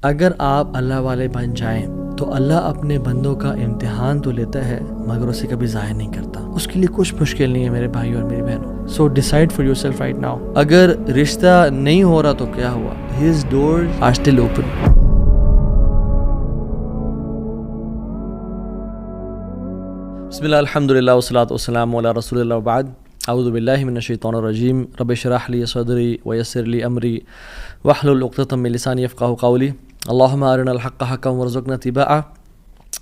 اگر آپ اللہ والے بن جائیں تو اللہ اپنے بندوں کا امتحان تو لیتا ہے مگر اسے کبھی ضائع نہیں کرتا. اس کے لیے کچھ مشکل نہیں ہے میرے بھائی اور میری بہنوں. So decide for yourself right now. اگر رشتہ نہیں ہو رہا تو کیا ہوا؟ His doors are still open. بسم اللہ الحمد للہ والصلاۃ والسلام علی رسول اللہ وبعد. اعوذ باللہ من الشیطان الرجیم. رب اشرح لی صدری ویسر لی امری واحلل عقدۃ من لسانی یفقہوا قولی. اللہم ارنا الحق حقا وارزقنا اتباعہ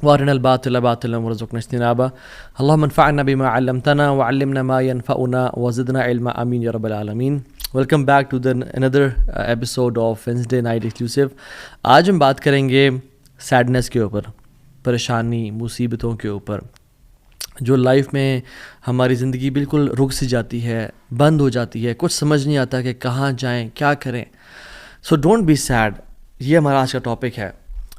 وارنا الباطل باطلا وارزقنا اجتنابہ. اللہم انفعنا بما علمتنا وعلمنا ما ينفعنا وزدنا علما. آمین یا رب العالمین. Welcome back to another episode of Wednesday Night Exclusive. آج ہم بات کریں گے سیڈنس کے اوپر، پریشانی، مصیبتوں کے اوپر، جو لائف میں ہماری زندگی بالکل رک سی جاتی ہے، بند ہو جاتی ہے، کچھ سمجھ نہیں آتا کہ کہاں جائیں، کیا کریں. So don't be sad. یہ ہمارا آج کا ٹاپک ہے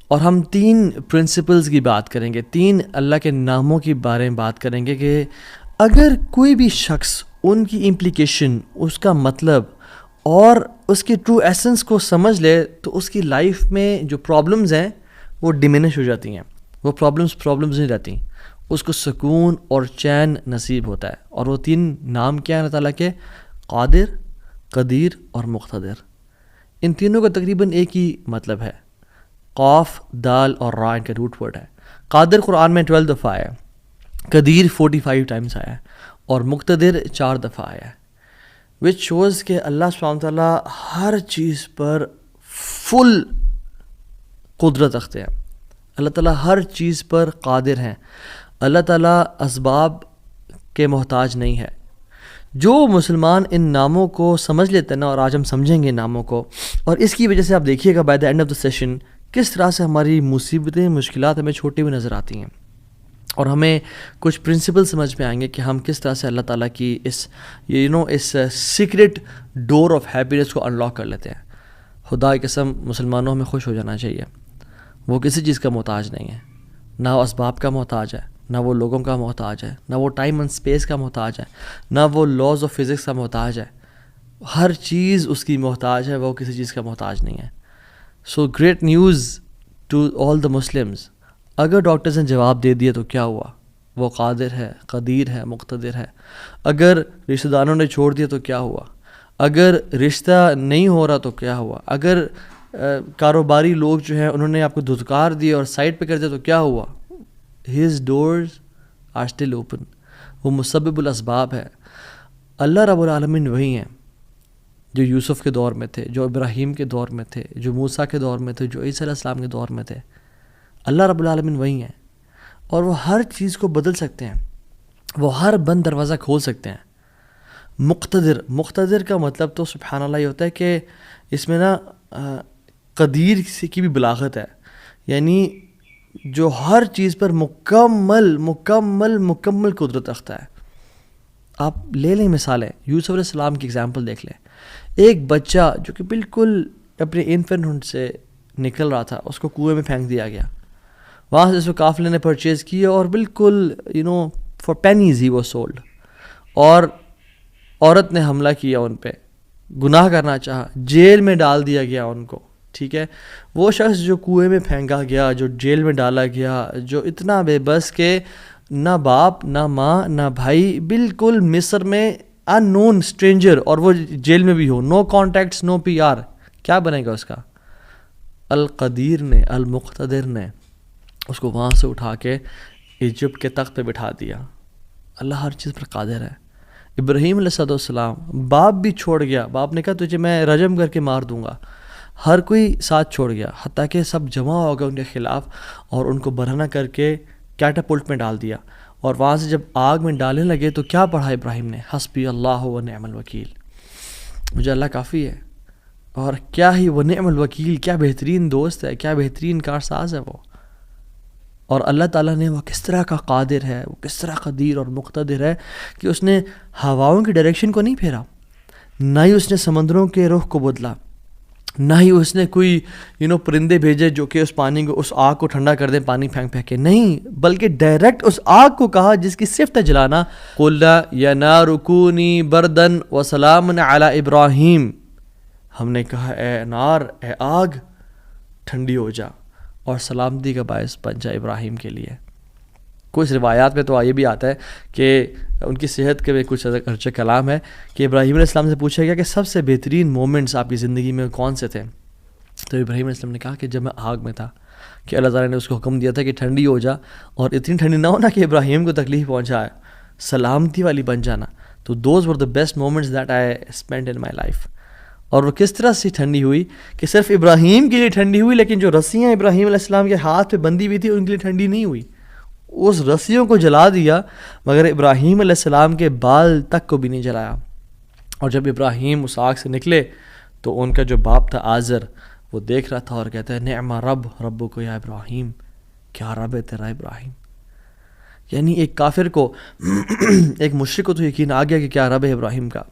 اور ہم 3 پرنسپلز کی بات کریں گے، 3 اللہ کے ناموں کے بارے میں بات کریں گے کہ اگر کوئی بھی شخص ان کی امپلیکیشن، اس کا مطلب اور اس کی ٹرو ایسنس کو سمجھ لے تو اس کی لائف میں جو پرابلمز ہیں وہ ڈیمینش ہو جاتی ہیں. وہ پرابلمز نہیں رہتی، اس کو سکون اور چین نصیب ہوتا ہے. اور وہ 3 نام کیا ہیں اللہ تعالیٰ کے؟ قادر، قدیر اور مقتدر. ان تینوں کا تقریباً ایک ہی مطلب ہے. قاف، دال اور را ان کا روٹ ورڈ ہے. قادر قرآن میں 12 دفعہ آیا ہے، قدیر 45 ٹائمز آیا ہے اور مقتدر 4 دفعہ آیا ہے. وچ شوز کہ اللہ سبحانہ تعالیٰ ہر چیز پر فل قدرت رکھتے ہیں. اللہ تعالیٰ ہر چیز پر قادر ہیں. اللہ تعالیٰ اسباب کے محتاج نہیں ہے. جو مسلمان ان ناموں کو سمجھ لیتے ہیں نا، اور آج ہم سمجھیں گے ناموں کو، اور اس کی وجہ سے آپ دیکھیے گا by the end of the session کس طرح سے ہماری مصیبتیں، مشکلات ہمیں چھوٹی ہوئی نظر آتی ہیں، اور ہمیں کچھ پرنسپل سمجھ میں آئیں گے کہ ہم کس طرح سے اللہ تعالیٰ کی اس سیکرٹ ڈور آف ہیپینس کو انلاک کر لیتے ہیں. خدا کی قسم مسلمانوں ہمیں خوش ہو جانا چاہیے. وہ کسی چیز کا محتاج نہیں ہے، نہ وہ اسباب کا محتاج ہے، نہ وہ لوگوں کا محتاج ہے، نہ وہ ٹائم اینڈ اسپیس کا محتاج ہے، نہ وہ لاز آف فزکس کا محتاج ہے. ہر چیز اس کی محتاج ہے، وہ کسی چیز کا محتاج نہیں ہے. So great news to all the Muslims. اگر ڈاکٹرز نے جواب دے دیا تو کیا ہوا؟ وہ قادر ہے، قدیر ہے، مقتدر ہے. اگر رشتہ داروں نے چھوڑ دیا تو کیا ہوا؟ اگر رشتہ نہیں ہو رہا تو کیا ہوا؟ اگر کاروباری لوگ جو ہیں انہوں نے آپ کو دھتکار دی اور سائڈ پہ کر دیا تو کیا ہوا؟ His doors are still open. وہ مسبب الاسباب ہے. اللہ رب العالمین وہی ہیں جو یوسف کے دور میں تھے، جو ابراہیم کے دور میں تھے، جو موسیٰ کے دور میں تھے، جو عیسیٰ علیہ السلام کے دور میں تھے. اللہ رب العالمین وہی ہیں اور وہ ہر چیز کو بدل سکتے ہیں. وہ ہر بند دروازہ کھول سکتے ہیں. مقتدر کا مطلب تو سبحان اللہ یہ ہوتا ہے کہ اس میں نا قدیر کی بھی بلاغت ہے، یعنی جو ہر چیز پر مکمل قدرت رکھتا ہے. آپ لے لیں مثالیں، یوسف علیہ السلام کی اگزامپل دیکھ لیں. ایک بچہ جو کہ بالکل اپنے انفینٹ سے نکل رہا تھا، اس کو کنویں میں پھینک دیا گیا. وہاں سے اس کو قافلے نے پرچیز کیا اور بالکل for pennies he was sold. اور عورت نے حملہ کیا ان پہ، گناہ کرنا چاہا، جیل میں ڈال دیا گیا ان کو. ٹھیک ہے، وہ شخص جو کنویں میں پھینکا گیا، جو جیل میں ڈالا گیا، جو اتنا بے بس کہ نہ باپ نہ ماں نہ بھائی، بالکل مصر میں ان نون اسٹرینجر، اور وہ جیل میں بھی ہو، نو کانٹیکٹس، نو پی آر، کیا بنے گا اس کا؟ القدیر نے، المقتدر نے اس کو وہاں سے اٹھا کے ایجپٹ کے تخت پہ بٹھا دیا. اللہ ہر چیز پر قادر ہے. ابراہیم علیہ السلام، باپ بھی چھوڑ گیا، باپ نے کہا تجھے میں رجم کر کے مار دوں گا. ہر کوئی ساتھ چھوڑ گیا، حتیٰ کہ سب جمع ہو گئے ان کے خلاف اور ان کو برہنہ کر کے کیٹاپلٹ میں ڈال دیا. اور وہاں سے جب آگ میں ڈالنے لگے تو کیا پڑھا ابراہیم نے؟ حسبی اللہ و نعم الوکیل. مجھے اللہ کافی ہے. اور کیا ہی وہ نعم الوکیل، کیا بہترین دوست ہے، کیا بہترین کارساز ہے وہ. اور اللہ تعالیٰ نے وہ کس طرح کا قادر ہے، وہ کس طرح قدیر اور مقتدر ہے کہ اس نے ہواؤں کی ڈائریکشن کو نہیں پھیرا، نہ ہی اس نے سمندروں کے رخ کو بدلا، نہ ہی اس نے کوئی پرندے بھیجے جو کہ اس پانی کو، اس آگ کو ٹھنڈا کر دیں پانی پھینک کے، نہیں، بلکہ ڈائریکٹ اس آگ کو کہا جس کی صفت ہے جلانا، قُلْ يَا نَارُ كُونِي بَرْدًا وَسَلَامًا عَلَىٰ إِبْرَاهِيمَ. ہم نے کہا اے نار، اے آگ، ٹھنڈی ہو جا اور سلامتی کا باعث بن جا ابراہیم کے لیے. کچھ روایات میں تو یہ بھی آتا ہے کہ ان کی صحت کے بھی کچھ ارچہ کلام ہے کہ ابراہیم علیہ السلام سے پوچھا گیا کہ سب سے بہترین مومنٹس آپ کی زندگی میں کون سے تھے؟ تو ابراہیم علیہ السلام نے کہا کہ جب میں آگ میں تھا کہ اللہ تعالیٰ نے اس کو حکم دیا تھا کہ ٹھنڈی ہو جا، اور اتنی ٹھنڈی نہ ہونا کہ ابراہیم کو تکلیف پہنچائے، سلامتی والی بن جانا. تو those were the best moments that I spend in my life. اور وہ کس طرح سے ٹھنڈی ہوئی کہ صرف ابراہیم کے لیے ٹھنڈی ہوئی، لیکن جو رسیاں ابراہیم علیہ السلام کے ہاتھ پہ بندھی ہوئی تھی ان کے لیے ٹھنڈی نہیں ہوئی. اس رسیوں کو جلا دیا مگر ابراہیم علیہ السلام کے بال تک کو بھی نہیں جلایا. اور جب ابراہیم اس آگ سے نکلے تو ان کا جو باپ تھا آزر وہ دیکھ رہا تھا اور کہتا ہے نعم رب ربک یا ابراہیم، کیا رب ہے تیرا ابراہیم. یعنی ایک کافر کو ایک مشرک کو تو یقین آ گیا کہ کیا رب ہے ابراہیم کا.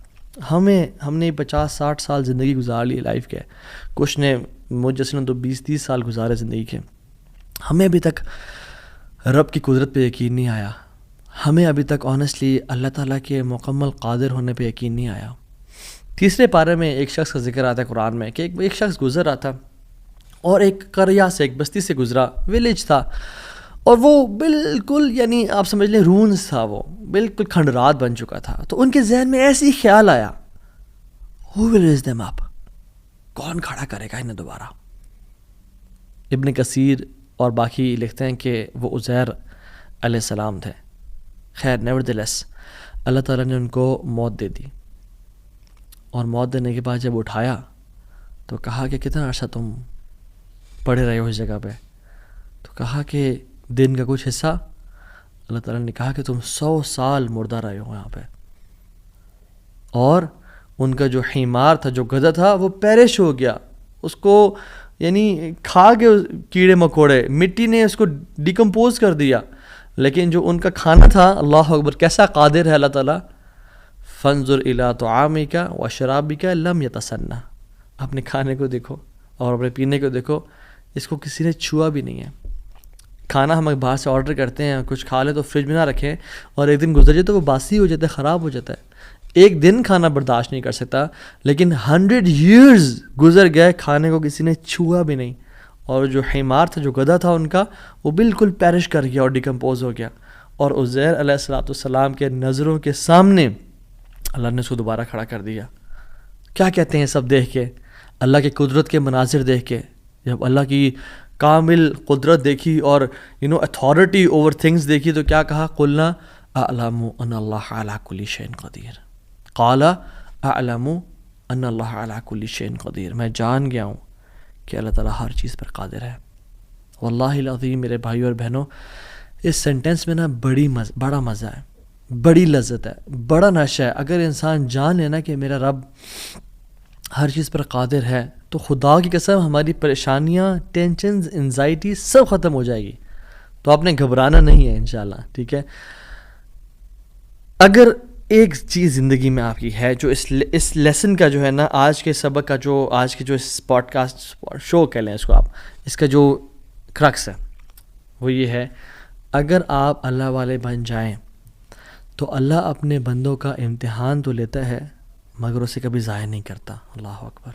ہم نے 50-60 سال زندگی گزار لی لائف کے، کچھ نے مجھ جیسے نے تو 20-30 سال گزارے زندگی کے. ہمیں ابھی تک رب کی قدرت پہ یقین نہیں آیا. ہمیں ابھی تک آنیسٹلی اللہ تعالیٰ کے مکمل قادر ہونے پہ یقین نہیں آیا. تیسرے پارے میں ایک شخص کا ذکر آتا ہے قرآن میں کہ ایک شخص گزر رہا تھا اور ایک قریہ سے، ایک بستی سے گزرا، ولیج تھا، اور وہ بالکل یعنی آپ سمجھ لیں رونز تھا، وہ بالکل کھنڈرات بن چکا تھا. تو ان کے ذہن میں ایسے ہی خیال آیا who will raise them up، کون کھڑا کرے گا انہیں دوبارہ. ابن کثیر اور باقی لکھتے ہیں کہ وہ عزیر علیہ السلام تھے. خیر نیورتھلیس اللہ تعالیٰ نے ان کو موت دے دی، اور موت دینے کے بعد جب اٹھایا تو کہا کہ کتنا عرصہ تم پڑے رہے ہو اس جگہ پہ؟ تو کہا کہ دن کا کچھ حصہ. اللہ تعالیٰ نے کہا کہ تم 100 سال مردہ رہے ہو یہاں پہ. اور ان کا جو حمار تھا، جو گدھا تھا، وہ پیرش ہو گیا. اس کو یعنی کھا کے کیڑے مکوڑے، مٹی نے اس کو ڈیکمپوز کر دیا. لیکن جو ان کا کھانا تھا، اللہ اکبر کیسا قادر ہے اللہ تعالیٰ. فانظر الی طعامک و شرابک لم یتسنہ، اپنے کھانے کو دیکھو اور اپنے پینے کو دیکھو، اس کو کسی نے چھوا بھی نہیں ہے. کھانا ہم باہر سے آرڈر کرتے ہیں، کچھ کھا لیں تو فریج میں نہ رکھیں، اور ایک دن گزر جائے تو وہ باسی ہو جاتا ہے، خراب ہو جاتا ہے. ایک دن کھانا برداشت نہیں کر سکتا، لیکن 100 years گزر گئے، کھانے کو کسی نے چھوا بھی نہیں. اور جو حمار تھا، جو گدھا تھا ان کا، وہ بالکل پیرش کر گیا اور ڈیکمپوز ہو گیا. اور عزیر علیہ السلام کے نظروں کے سامنے اللہ نے اس کو دوبارہ کھڑا کر دیا. کیا کہتے ہیں سب دیکھ کے، اللہ کی قدرت کے مناظر دیکھ کے، جب اللہ کی کامل قدرت دیکھی اور اتھارٹی اوور تھنگس دیکھی تو کیا کہا؟ قلنا اعلم ان اللہ علی کل شیء قدیر. قال اعلم ان اللہ علی کل شیء قدیر، میں جان گیا ہوں کہ اللہ تعالیٰ ہر چیز پر قادر ہے. واللہ العظیم میرے بھائیو اور بہنوں، اس سینٹنس میں نا بڑا مزہ ہے، بڑی لذت ہے، بڑا نشہ ہے. اگر انسان جان لینا کہ میرا رب ہر چیز پر قادر ہے تو خدا کی قسم ہماری پریشانیاں، ٹینشنز، انزائٹی سب ختم ہو جائے گی. تو آپ نے گھبرانا نہیں ہے انشاءاللہ، ٹھیک ہے. اگر ایک چیز زندگی میں آپ کی ہے جو اس لیسن کا جو ہے نا، آج کے سبق کا جو آج کے جو اس پوڈ کاسٹ شو کہہ لیں اس کو آپ، اس کا جو کرکس ہے وہ یہ ہے، اگر آپ اللہ والے بن جائیں تو اللہ اپنے بندوں کا امتحان تو لیتا ہے مگر اسے کبھی ضائع نہیں کرتا. اللہ اکبر.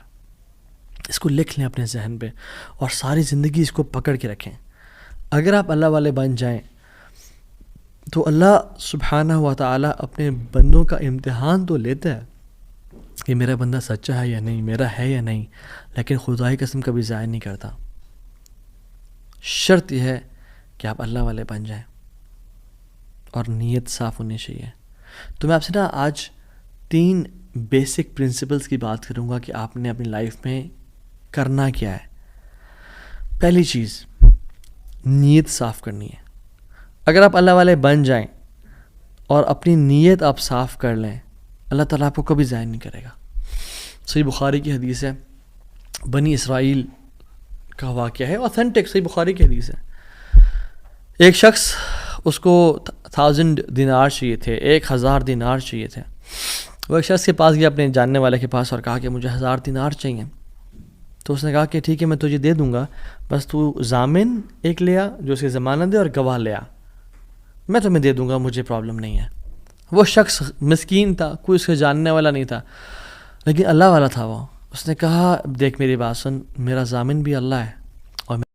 اس کو لکھ لیں اپنے ذہن پہ اور ساری زندگی اس کو پکڑ کے رکھیں. اگر آپ اللہ والے بن جائیں تو اللہ سبحانہ و تعالیٰ اپنے بندوں کا امتحان تو لیتا ہے کہ میرا بندہ سچا ہے یا نہیں، میرا ہے یا نہیں، لیکن خدائی قسم کبھی ضائع نہیں کرتا. شرط یہ ہے کہ آپ اللہ والے بن جائیں اور نیت صاف ہونی چاہیے. تو میں آپ سے نا آج 3 بیسک پرنسپلز کی بات کروں گا کہ آپ نے اپنی لائف میں کرنا کیا ہے. پہلی چیز، نیت صاف کرنی ہے. اگر آپ اللہ والے بن جائیں اور اپنی نیت آپ صاف کر لیں، اللہ تعالیٰ آپ کو کبھی ضائع نہیں کرے گا. صحیح بخاری کی حدیث ہے، بنی اسرائیل کا واقعہ ہے، اوتھینٹک صحیح بخاری کی حدیث ہے. ایک شخص، اس کو 1000 دینار چاہیے تھے، 1000 دینار چاہیے تھے. وہ ایک شخص کے پاس گیا، اپنے جاننے والے کے پاس، اور کہا کہ مجھے 1000 دینار چاہیے. تو اس نے کہا کہ ٹھیک ہے میں تجھے دے دوں گا، بس تو ضامن ایک لے آ جو اس کی ضمانت دے، اور گواہ لے آ، میں تمہیں دے دوں گا، مجھے پرابلم نہیں ہے. وہ شخص مسکین تھا، کوئی اس کے جاننے والا نہیں تھا، لیکن اللہ والا تھا وہ. اس نے کہا دیکھ میری بات سن، میرا ضامن بھی اللہ ہے اور